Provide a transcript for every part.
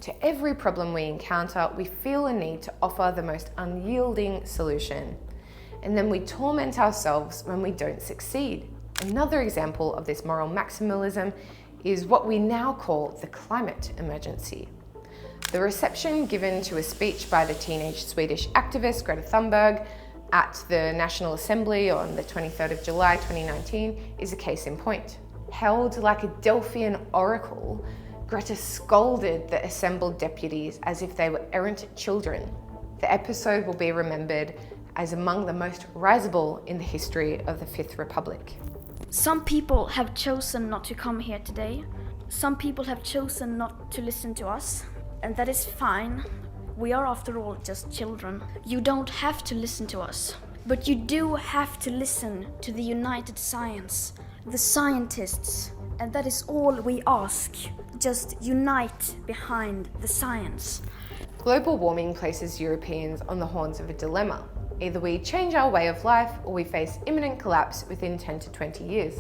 To every problem we encounter, we feel a need to offer the most unyielding solution. And then we torment ourselves when we don't succeed. Another example of this moral maximalism is what we now call the climate emergency. The reception given to a speech by the teenage Swedish activist Greta Thunberg at the National Assembly on the 23rd of July 2019 is a case in point. Held like a Delphian oracle, Greta scolded the assembled deputies as if they were errant children. The episode will be remembered as among the most risible in the history of the Fifth Republic. Some people have chosen not to come here today. Some people have chosen not to listen to us, and that is fine. We are, after all, just children. You don't have to listen to us, but you do have to listen to the united science, the scientists, and that is all we ask. Just unite behind the science. Global warming places Europeans on the horns of a dilemma. Either we change our way of life or we face imminent collapse within 10 to 20 years.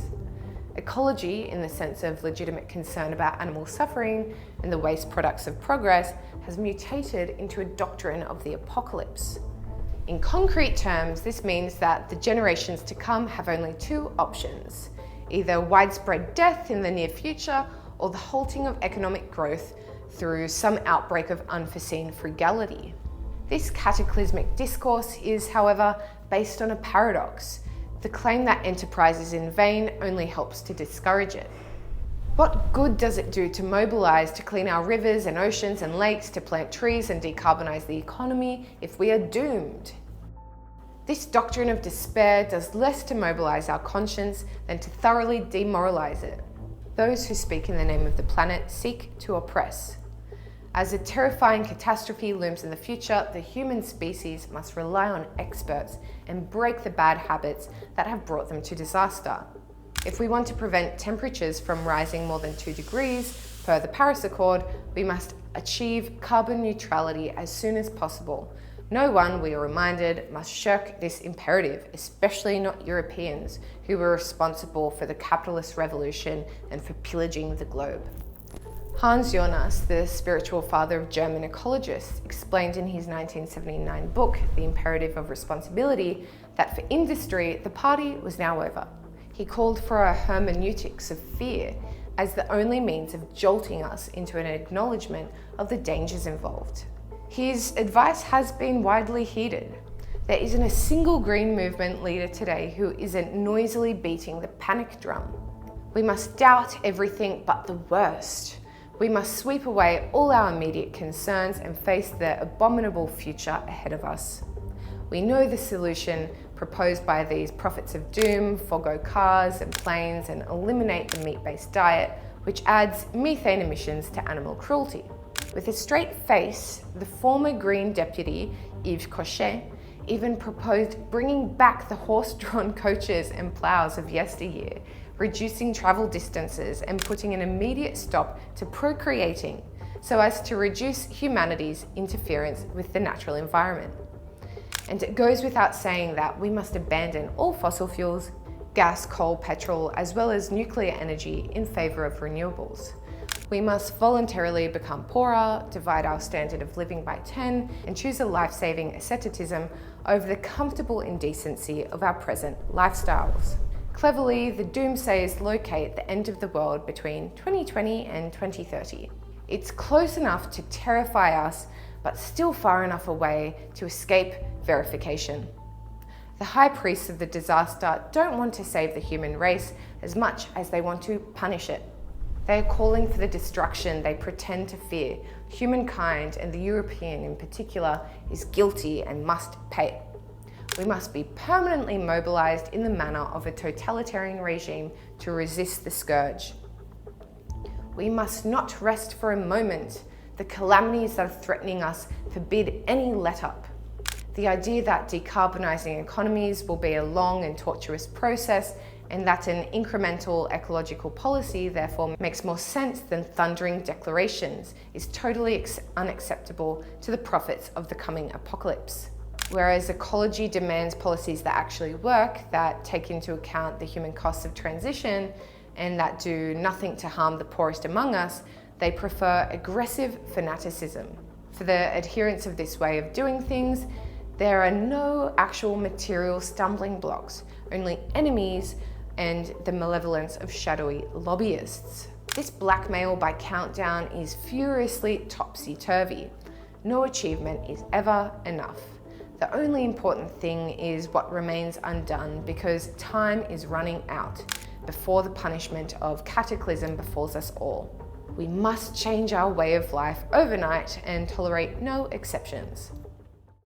Ecology, in the sense of legitimate concern about animal suffering and the waste products of progress, has mutated into a doctrine of the apocalypse. In concrete terms, this means that the generations to come have only two options: either widespread death in the near future or the halting of economic growth through some outbreak of unforeseen frugality. This cataclysmic discourse is, however, based on a paradox. The claim that enterprise is in vain only helps to discourage it. What good does it do to mobilize to clean our rivers and oceans and lakes, to plant trees and decarbonize the economy if we are doomed? This doctrine of despair does less to mobilize our conscience than to thoroughly demoralize it. Those who speak in the name of the planet seek to oppress. As a terrifying catastrophe looms in the future, the human species must rely on experts and break the bad habits that have brought them to disaster. If we want to prevent temperatures from rising more than 2 degrees per the Paris Accord, we must achieve carbon neutrality as soon as possible. No one, we are reminded, must shirk this imperative, especially not Europeans, who were responsible for the capitalist revolution and for pillaging the globe. Hans Jonas, the spiritual father of German ecologists, explained in his 1979 book, The Imperative of Responsibility, that for industry, the party was now over. He called for a hermeneutics of fear as the only means of jolting us into an acknowledgement of the dangers involved. His advice has been widely heeded. There isn't a single green movement leader today who isn't noisily beating the panic drum. We must doubt everything but the worst. We must sweep away all our immediate concerns and face the abominable future ahead of us. We know the solution proposed by these prophets of doom: forgo cars and planes and eliminate the meat-based diet, which adds methane emissions to animal cruelty. With a straight face, the former Green deputy, Yves Cochet, even proposed bringing back the horse-drawn coaches and ploughs of yesteryear, reducing travel distances and putting an immediate stop to procreating so as to reduce humanity's interference with the natural environment. And it goes without saying that we must abandon all fossil fuels, gas, coal, petrol, as well as nuclear energy in favour of renewables. We must voluntarily become poorer, divide our standard of living by 10, and choose a life-saving asceticism over the comfortable indecency of our present lifestyles. Cleverly, the doomsayers locate the end of the world between 2020 and 2030. It's close enough to terrify us, but still far enough away to escape verification. The high priests of the disaster don't want to save the human race as much as they want to punish it. They are calling for the destruction they pretend to fear. Humankind, and the European in particular, is guilty and must pay. We must be permanently mobilized in the manner of a totalitarian regime to resist the scourge. We must not rest for a moment. The calamities that are threatening us forbid any let-up. The idea that decarbonizing economies will be a long and tortuous process, and that an incremental ecological policy therefore makes more sense than thundering declarations, is totally unacceptable to the prophets of the coming apocalypse. Whereas ecology demands policies that actually work, that take into account the human costs of transition, and that do nothing to harm the poorest among us, They prefer aggressive fanaticism. For the adherents of this way of doing things, there are no actual material stumbling blocks, only enemies and the malevolence of shadowy lobbyists. This blackmail by countdown is furiously topsy-turvy. No achievement is ever enough. The only important thing is what remains undone because time is running out before the punishment of cataclysm befalls us all. We must change our way of life overnight and tolerate no exceptions.